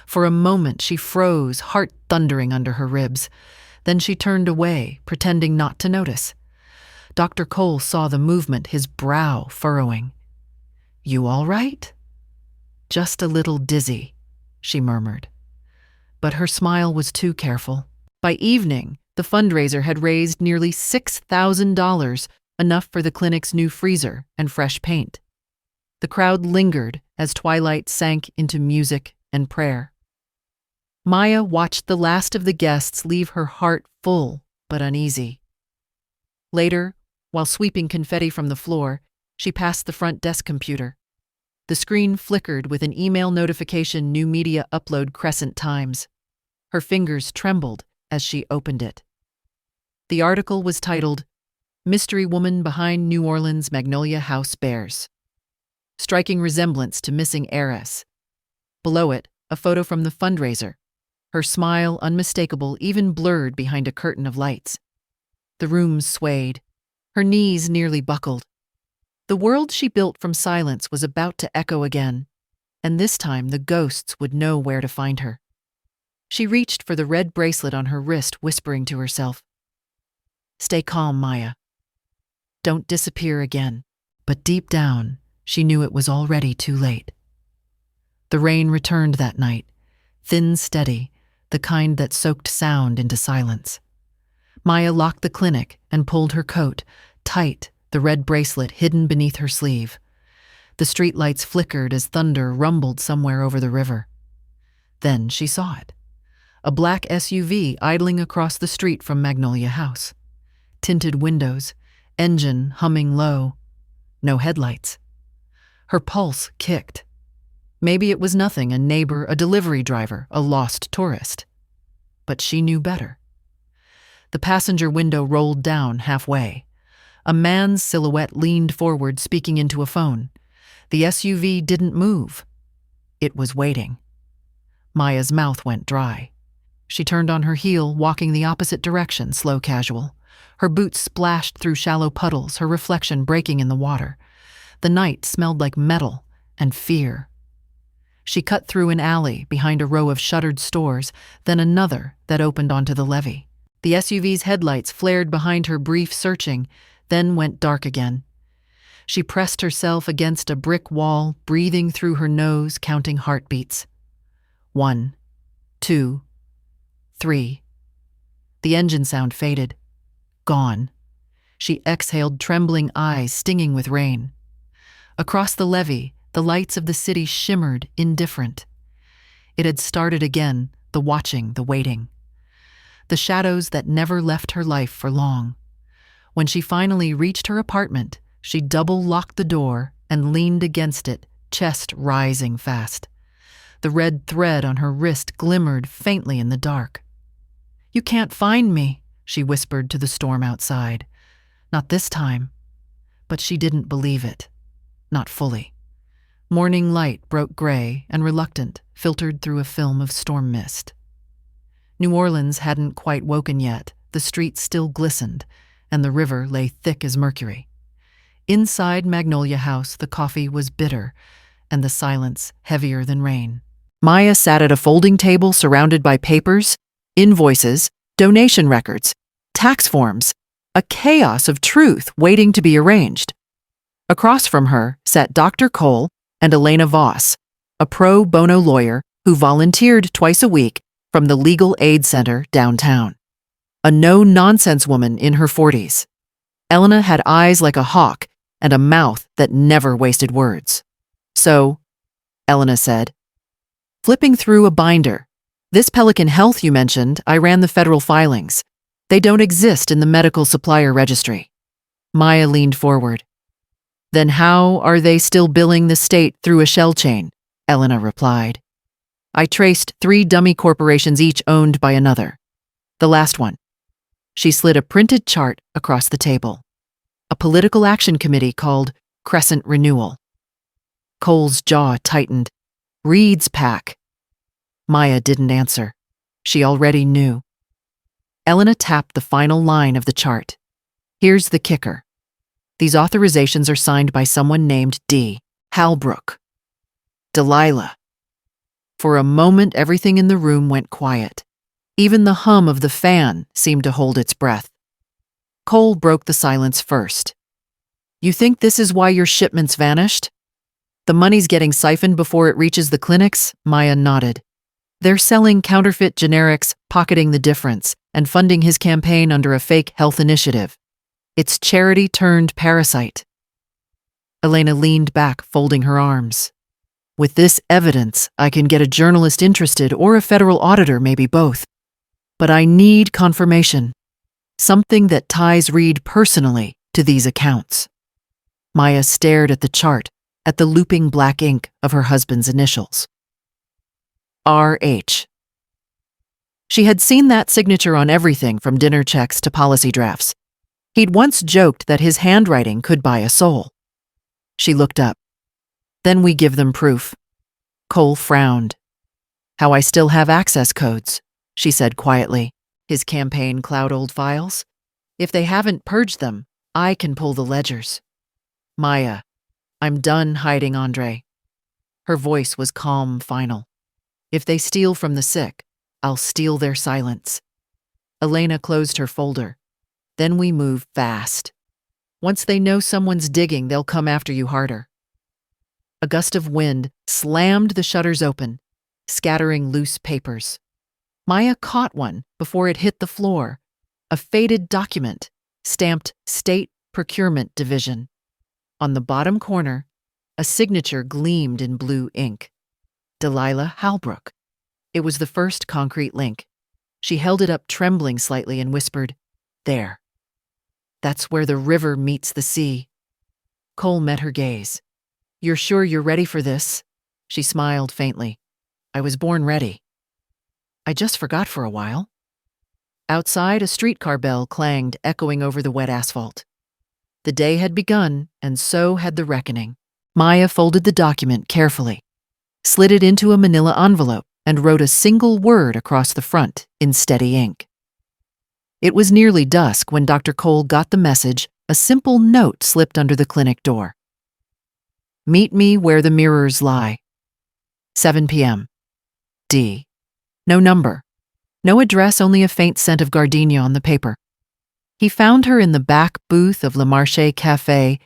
For a moment she froze, heart thundering under her ribs. Then she turned away, pretending not to notice. Dr. Cole saw the movement, his brow furrowing. "You all right?" "Just a little dizzy," she murmured. But her smile was too careful. By evening, the fundraiser had raised nearly $6,000, enough for the clinic's new freezer and fresh paint. The crowd lingered as twilight sank into music and prayer. Maya watched the last of the guests leave, her heart full but uneasy. Later, while sweeping confetti from the floor, she passed the front desk computer. The screen flickered with an email notification, new media upload, Crescent Times. Her fingers trembled as she opened it. The article was titled, "Mystery Woman Behind New Orleans Magnolia House Bears." Striking resemblance to Missing Heiress. Below it, a photo from the fundraiser, her smile unmistakable, even blurred behind a curtain of lights. The room swayed. Her knees nearly buckled. The world she built from silence was about to echo again, and this time the ghosts would know where to find her. She reached for the red bracelet on her wrist, whispering to herself, "Stay calm, Maya. Don't disappear again." But deep down, she knew it was already too late. The rain returned that night, thin, steady, the kind that soaked sound into silence. Maya locked the clinic and pulled her coat, tight, the red bracelet hidden beneath her sleeve. The streetlights flickered as thunder rumbled somewhere over the river. Then she saw it. A black SUV idling across the street from Magnolia House. Tinted windows, engine humming low. No headlights. Her pulse kicked. Maybe it was nothing, a neighbor, a delivery driver, a lost tourist. But she knew better. The passenger window rolled down halfway. A man's silhouette leaned forward, speaking into a phone. The SUV didn't move. It was waiting. Maya's mouth went dry. She turned on her heel, walking the opposite direction, slow, casual. Her boots splashed through shallow puddles, her reflection breaking in the water. The night smelled like metal and fear. She cut through an alley behind a row of shuttered stores, then another that opened onto the levee. The SUV's headlights flared behind her, brief searching, then went dark again. She pressed herself against a brick wall, breathing through her nose, counting heartbeats. 1, 2, 3. The engine sound faded. Gone. She exhaled, trembling eyes stinging with rain. Across the levee, the lights of the city shimmered, indifferent. It had started again, the watching, the waiting. The shadows that never left her life for long. When she finally reached her apartment, she double-locked the door and leaned against it, chest rising fast. The red thread on her wrist glimmered faintly in the dark. "You can't find me," she whispered to the storm outside. Not this time. But she didn't believe it. Not fully. Morning light broke gray and reluctant, filtered through a film of storm mist. New Orleans hadn't quite woken yet. The streets still glistened, and the river lay thick as mercury. Inside Magnolia House, the coffee was bitter, and the silence heavier than rain. Maya sat at a folding table surrounded by papers, invoices, donation records, tax forms, a chaos of truth waiting to be arranged. Across from her sat Dr. Cole and Elena Voss, a pro bono lawyer who volunteered twice a week from the Legal Aid Center downtown. A no-nonsense woman in her 40s. Elena had eyes like a hawk and a mouth that never wasted words. "So," Elena said, flipping through a binder, "this Pelican Health you mentioned, I ran the federal filings. They don't exist in the medical supplier registry." Maya leaned forward. "Then how are they still billing the state through a shell chain?" Elena replied. "I traced 3 dummy corporations, each owned by another. The last one." She slid a printed chart across the table. "A political action committee called Crescent Renewal." Cole's jaw tightened. "Reed's PAC." Maya didn't answer. She already knew. Elena tapped the final line of the chart. "Here's the kicker. These authorizations are signed by someone named D. Halbrook. Delilah." For a moment, everything in the room went quiet. Even the hum of the fan seemed to hold its breath. Cole broke the silence first. "You think this is why your shipments vanished? The money's getting siphoned before it reaches the clinics?" Maya nodded. "They're selling counterfeit generics, pocketing the difference, and funding his campaign under a fake health initiative. It's charity turned parasite." Elena leaned back, folding her arms. "With this evidence, I can get a journalist interested or a federal auditor, maybe both. But I need confirmation. Something that ties Reed personally to these accounts." Maya stared at the chart, at the looping black ink of her husband's initials. R.H. She had seen that signature on everything from dinner checks to policy drafts. He'd once joked that his handwriting could buy a soul. She looked up. "Then we give them proof." Cole frowned. How I still have access codes, she said quietly. His campaign cloud old files? If they haven't purged them, I can pull the ledgers. Maya, I'm done hiding Andre. Her voice was calm, final. If they steal from the sick, I'll steal their silence. Elena closed her folder. Then we move fast. Once they know someone's digging, they'll come after you harder. A gust of wind slammed the shutters open, scattering loose papers. Maya caught one before it hit the floor. A faded document, stamped State Procurement Division. On the bottom corner, a signature gleamed in blue ink. Delilah Halbrook. It was the first concrete link. She held it up, trembling slightly, and whispered, "There. That's where the river meets the sea." Cole met her gaze. "You're sure you're ready for this?" She smiled faintly. "I was born ready. I just forgot for a while." Outside, a streetcar bell clanged, echoing over the wet asphalt. The day had begun, and so had the reckoning. Maya folded the document carefully, slid it into a manila envelope, and wrote a single word across the front in steady ink. It was nearly dusk when Dr. Cole got the message. A simple note slipped under the clinic door. "Meet me where the mirrors lie. 7 p.m. D." No number. No address, only a faint scent of gardenia on the paper. He found her in the back booth of Le Marché Café,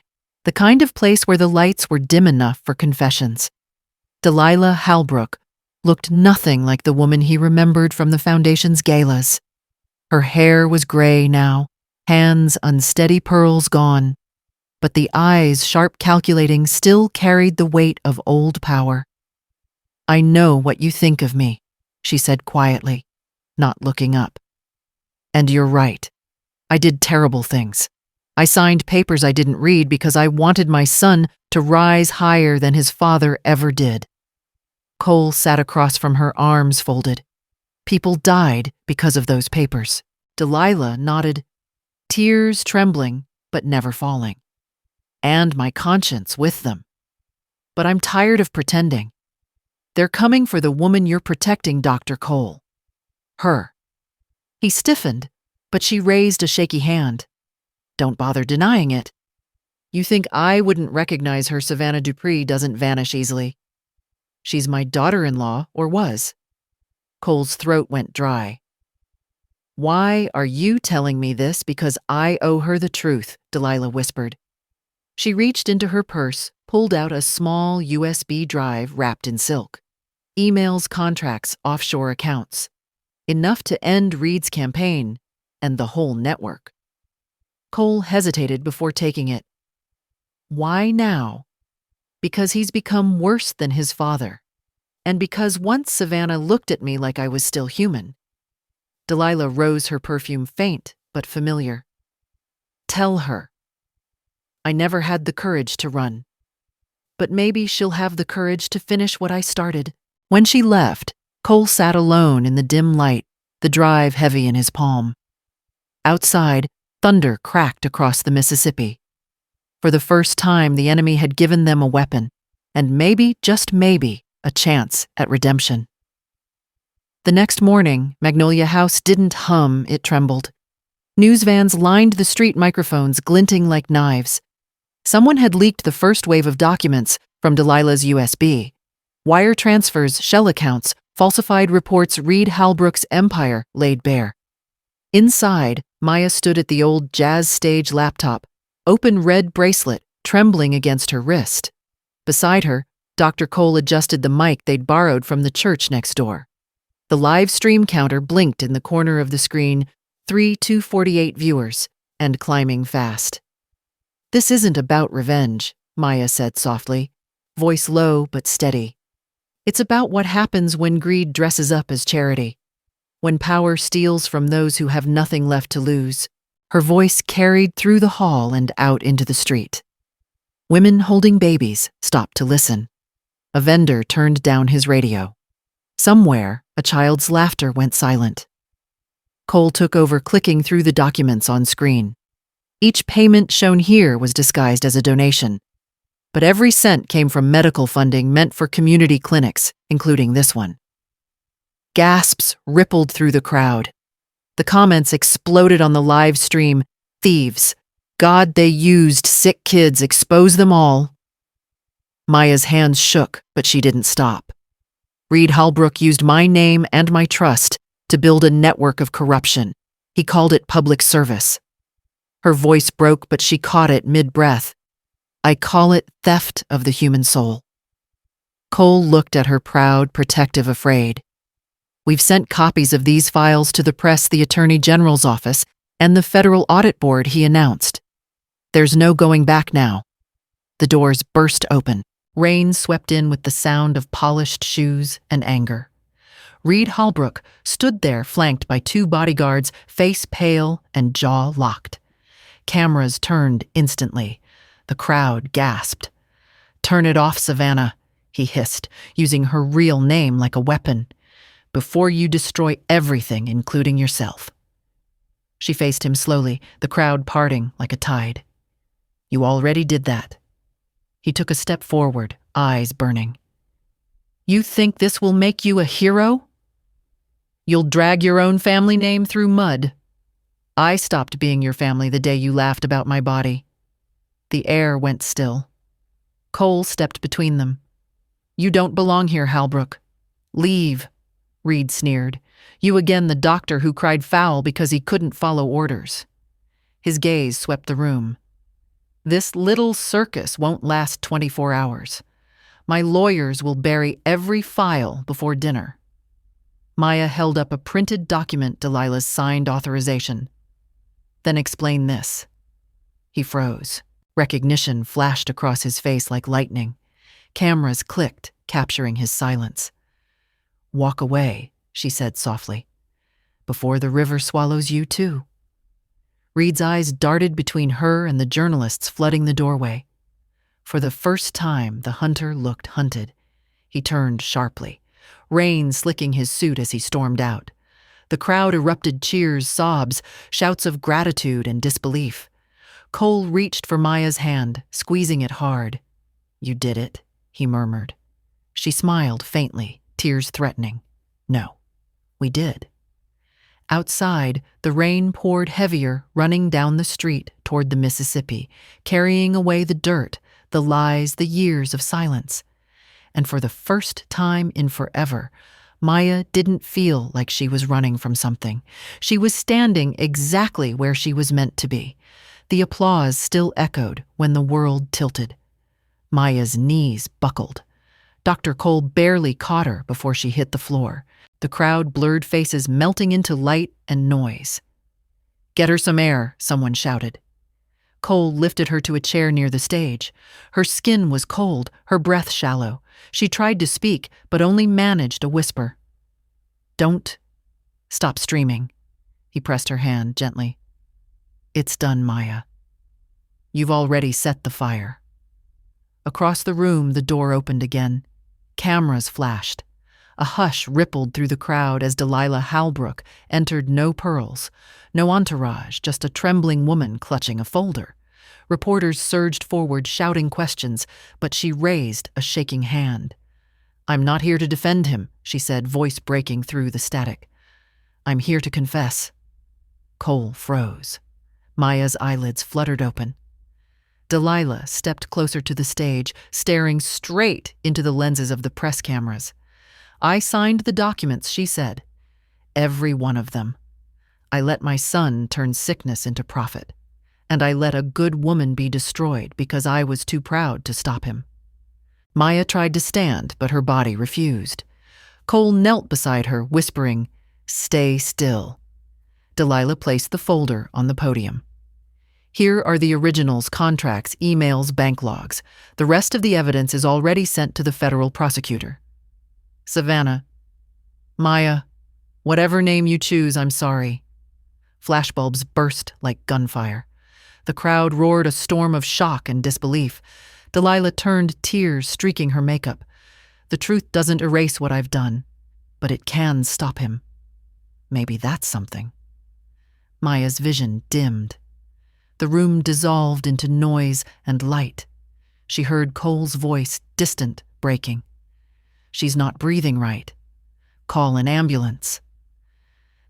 the kind of place where the lights were dim enough for confessions. Delilah Halbrook looked nothing like the woman he remembered from the Foundation's galas. Her hair was gray now, hands unsteady pearls gone, but the eyes, sharp calculating, still carried the weight of old power. "I know what you think of me," she said quietly, not looking up. "And you're right. I did terrible things. I signed papers I didn't read because I wanted my son to rise higher than his father ever did." Cole sat across from her, arms folded. "People died because of those papers." Delilah nodded, tears trembling but never falling. "And my conscience with them. But I'm tired of pretending. They're coming for the woman you're protecting, Dr. Cole. Her." He stiffened, but she raised a shaky hand. "Don't bother denying it. You think I wouldn't recognize her? Savannah Dupree doesn't vanish easily. She's my daughter-in-law, or was." Cole's throat went dry. "Why are you telling me this? Because I owe her the truth," Delilah whispered. She reached into her purse, pulled out a small USB drive wrapped in silk. Emails, contracts, offshore accounts. Enough to end Reed's campaign and the whole network. Cole hesitated before taking it. "Why now?" "Because he's become worse than his father. And because once Savannah looked at me like I was still human." Delilah rose, her perfume faint but familiar. "Tell her. I never had the courage to run. But maybe she'll have the courage to finish what I started." When she left, Cole sat alone in the dim light, the drive heavy in his palm. Outside, thunder cracked across the Mississippi. For the first time, the enemy had given them a weapon, and maybe, just maybe, a chance at redemption. The next morning, Magnolia House didn't hum, it trembled. News vans lined the street, microphones glinting like knives. Someone had leaked the first wave of documents from Delilah's USB. Wire transfers, shell accounts, falsified reports, Reed Halbrook's empire laid bare. Inside, Maya stood at the old jazz stage laptop, open red bracelet trembling against her wrist. Beside her, Dr. Cole adjusted the mic they'd borrowed from the church next door. The live stream counter blinked in the corner of the screen, 248 viewers, and climbing fast. "This isn't about revenge," Maya said softly, voice low but steady. "It's about what happens when greed dresses up as charity, when power steals from those who have nothing left to lose." Her voice carried through the hall and out into the street. Women holding babies stopped to listen. A vendor turned down his radio. Somewhere, a child's laughter went silent. Cole took over, clicking through the documents on screen. Each payment shown here was disguised as a donation. but every cent came from medical funding meant for community clinics, including this one. Gasps rippled through the crowd. The comments exploded on the live stream. Thieves. God, they used sick kids. Expose them all. Maya's hands shook, but she didn't stop. Reed Halbrook used my name and my trust to build a network of corruption. He called it public service. Her voice broke, but she caught it mid-breath. I call it theft of the human soul. Cole looked at her proud, protective, afraid. We've sent copies of these files to the press, the Attorney General's office, and the Federal Audit Board, he announced. There's no going back now. The doors burst open. Rain swept in with the sound of polished shoes and anger. Reed Halbrook stood there flanked by 2 bodyguards, face pale and jaw locked. Cameras turned instantly. The crowd gasped. Turn it off, Savannah, he hissed, using her real name like a weapon. Before you destroy everything, including yourself. She faced him slowly, the crowd parting like a tide. You already did that. He took a step forward, eyes burning. You think this will make you a hero? You'll drag your own family name through mud. I stopped being your family the day you laughed about my body. The air went still. Cole stepped between them. You don't belong here, Halbrook. Leave, Reed sneered. You again, the doctor who cried foul because he couldn't follow orders. His gaze swept the room. This little circus won't last 24 hours. My lawyers will bury every file before dinner. Maya held up a printed document, Delilah's signed authorization. Then explain this. He froze. Recognition flashed across his face like lightning. Cameras clicked, capturing his silence. Walk away, she said softly, before the river swallows you too. Reed's eyes darted between her and the journalists flooding the doorway. For the first time, the hunter looked hunted. He turned sharply, rain slicking his suit as he stormed out. The crowd erupted cheers, sobs, shouts of gratitude and disbelief. Cole reached for Maya's hand, squeezing it hard. You did it, he murmured. She smiled faintly, tears threatening. No, we did. Outside, the rain poured heavier, running down the street toward the Mississippi, carrying away the dirt, the lies, the years of silence. And for the first time in forever, Maya didn't feel like she was running from something. She was standing exactly where she was meant to be. The applause still echoed when the world tilted. Maya's knees buckled. Dr. Cole barely caught her before she hit the floor. The crowd blurred faces melting into light and noise. Get her some air, someone shouted. Cole lifted her to a chair near the stage. Her skin was cold, her breath shallow. She tried to speak, but only managed a whisper. Don't stop streaming. He pressed her hand gently. It's done, Maya. You've already set the fire. Across the room, the door opened again. Cameras flashed. A hush rippled through the crowd as Delilah Halbrook entered, no pearls, no entourage, just a trembling woman clutching a folder. Reporters surged forward, shouting questions, but she raised a shaking hand. I'm not here to defend him, she said, voice breaking through the static. I'm here to confess. Cole froze. Maya's eyelids fluttered open. Delilah stepped closer to the stage, staring straight into the lenses of the press cameras. I signed the documents, she said. Every one of them. I let my son turn sickness into profit. And I let a good woman be destroyed because I was too proud to stop him. Maya tried to stand, but her body refused. Cole knelt beside her, whispering, Stay still. Delilah placed the folder on the podium. Here are the originals, contracts, emails, bank logs. The rest of the evidence is already sent to the federal prosecutor. Savannah. Maya. Whatever name you choose, I'm sorry. Flashbulbs burst like gunfire. The crowd roared a storm of shock and disbelief. Delilah turned, tears streaking her makeup. The truth doesn't erase what I've done, but it can stop him. Maybe that's something. Maya's vision dimmed. The room dissolved into noise and light. she heard Cole's voice, distant, breaking. "She's not breathing right. Call an ambulance."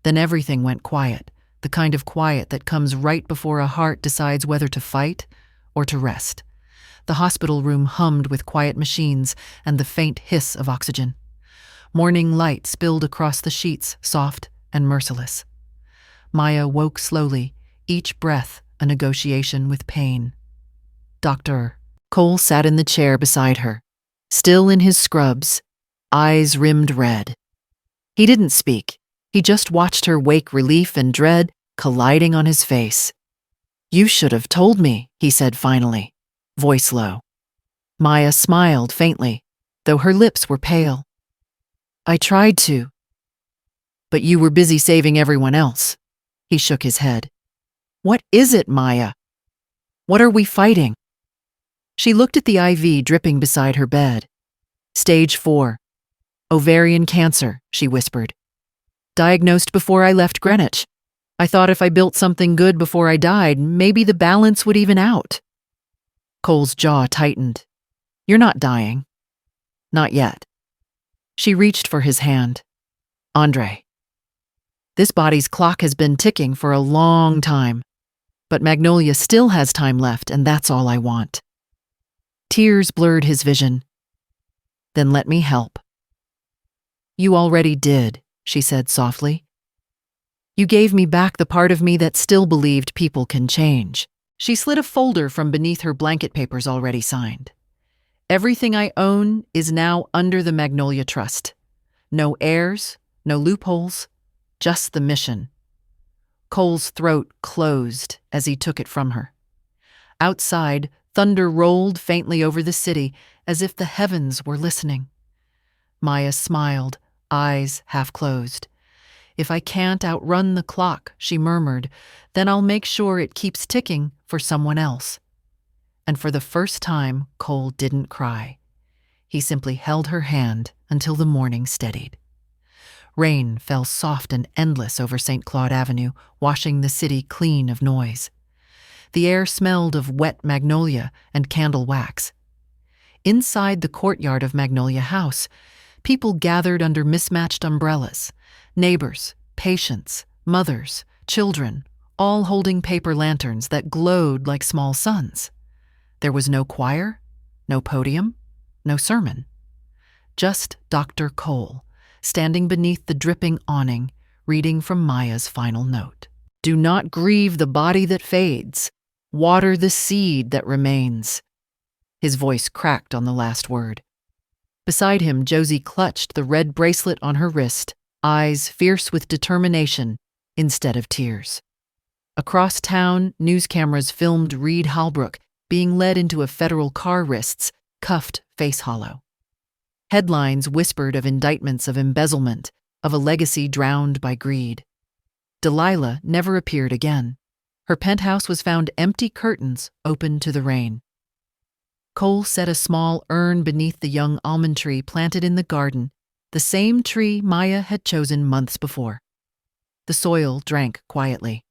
Then everything went quiet, the kind of quiet that comes right before a heart decides whether to fight or to rest. The hospital room hummed with quiet machines and the faint hiss of oxygen. Morning light spilled across the sheets, soft and merciless. Maya woke slowly, each breath a negotiation with pain. "Doctor." Cole sat in the chair beside her, still in his scrubs, eyes rimmed red. He didn't speak. He just watched her wake relief and dread colliding on his face. "You should have told me," he said finally, voice low. Maya smiled faintly, though her lips were pale. "I tried to. But you were busy saving everyone else." He shook his head. "What is it, Maya? What are we fighting?" She looked at the IV dripping beside her bed. "Stage 4. Ovarian cancer," she whispered. "Diagnosed before I left Greenwich. I thought if I built something good before I died, maybe the balance would even out." Cole's jaw tightened. "You're not dying." "Not yet." She reached for his hand. "Andre, this body's clock has been ticking for a long time, but Magnolia still has time left, and that's all I want." Tears blurred his vision. "Then let me help." "You already did," she said softly. "You gave me back the part of me that still believed people can change." She slid a folder from beneath her blanket papers already signed. "Everything I own is now under the Magnolia Trust. No heirs, no loopholes, just the mission." Cole's throat closed as he took it from her. Outside, thunder rolled faintly over the city as if the heavens were listening. Maya smiled, eyes half closed. "If I can't outrun the clock," she murmured, "then I'll make sure it keeps ticking for someone else." And for the first time, Cole didn't cry. He simply held her hand until the morning steadied. Rain fell soft and endless over St. Claude Avenue, washing the city clean of noise. The air smelled of wet magnolia and candle wax. Inside the courtyard of Magnolia House, people gathered under mismatched umbrellas. Neighbors, patients, mothers, children, all holding paper lanterns that glowed like small suns. There was no choir, no podium, no sermon. Just Dr. Cole, standing beneath the dripping awning, reading from Maya's final note. "Do not grieve the body that fades. Water the seed that remains." His voice cracked on the last word. Beside him, Josie clutched the red bracelet on her wrist, eyes fierce with determination instead of tears. Across town, news cameras filmed Reed Halbrook being led into a federal car, wrists cuffed, face hollow. Headlines whispered of indictments of embezzlement, of a legacy drowned by greed. Delilah never appeared again. Her penthouse was found empty, curtains open to the rain. Cole set a small urn beneath the young almond tree planted in the garden, the same tree Maya had chosen months before. The soil drank quietly.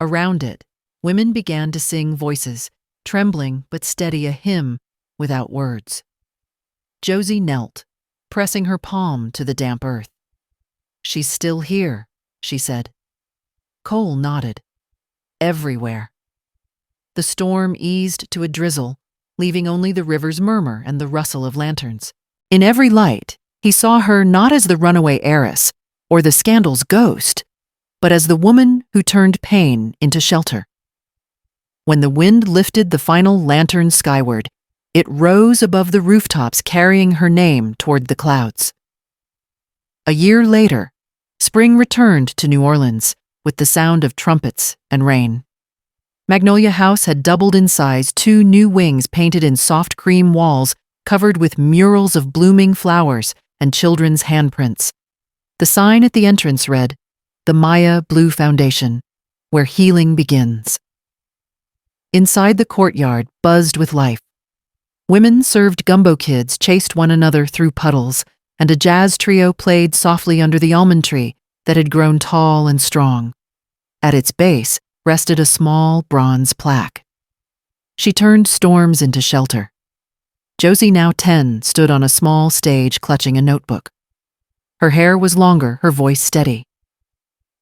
Around it, women began to sing, voices, trembling but steady, a hymn without words. Josie knelt, pressing her palm to the damp earth. "She's still here," she said. Cole nodded. "Everywhere." The storm eased to a drizzle, leaving only the river's murmur and the rustle of lanterns. In every light, he saw her not as the runaway heiress or the scandal's ghost, but as the woman who turned pain into shelter. When the wind lifted the final lantern skyward, it rose above the rooftops, carrying her name toward the clouds. A year later, spring returned to New Orleans with the sound of trumpets and rain. Magnolia House had doubled in size, 2 new wings painted in soft cream walls covered with murals of blooming flowers and children's handprints. The sign at the entrance read, "The Maya Blue Foundation, where healing begins." Inside the courtyard buzzed with life. Women served gumbo, kids chased one another through puddles, and a jazz trio played softly under the almond tree that had grown tall and strong. At its base rested a small bronze plaque. She turned storms into shelter. Josie, now 10, stood on a small stage clutching a notebook. Her hair was longer, her voice steady.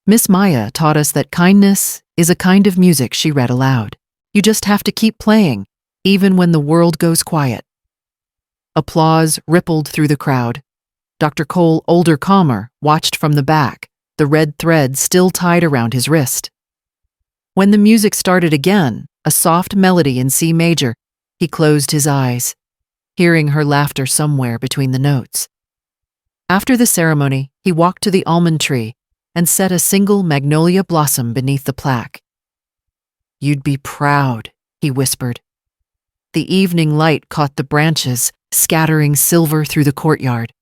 Miss Maya taught us that kindness is a kind of music, she read aloud. You just have to keep playing, even when the world goes quiet. Applause rippled through the crowd. Dr. Cole, older, calmer, watched from the back, the red thread still tied around his wrist. When the music started again, a soft melody in C major, he closed his eyes, hearing her laughter somewhere between the notes. After the ceremony, he walked to the almond tree and set a single magnolia blossom beneath the plaque. You'd be proud, he whispered. The evening light caught the branches, scattering silver through the courtyard.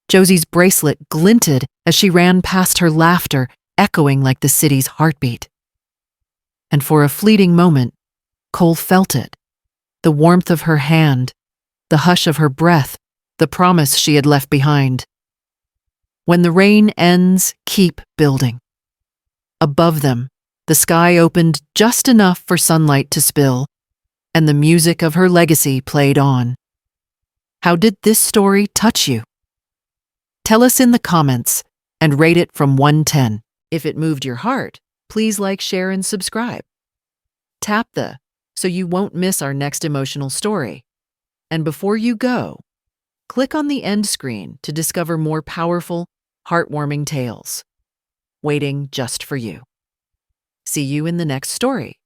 Josie's bracelet glinted as she ran past, her laughter echoing like the city's heartbeat. And for a fleeting moment, Cole felt it. The warmth of her hand, the hush of her breath, the promise she had left behind. When the rain ends, keep building. Above them, the sky opened just enough for sunlight to spill, and the music of her legacy played on. How did this story touch you? Tell us in the comments and rate it from 1 to 10. If it moved your heart, please like, share, and subscribe. Tap the so you won't miss our next emotional story. And before you go, click on the end screen to discover more powerful, heartwarming tales waiting just for you. See you in the next story.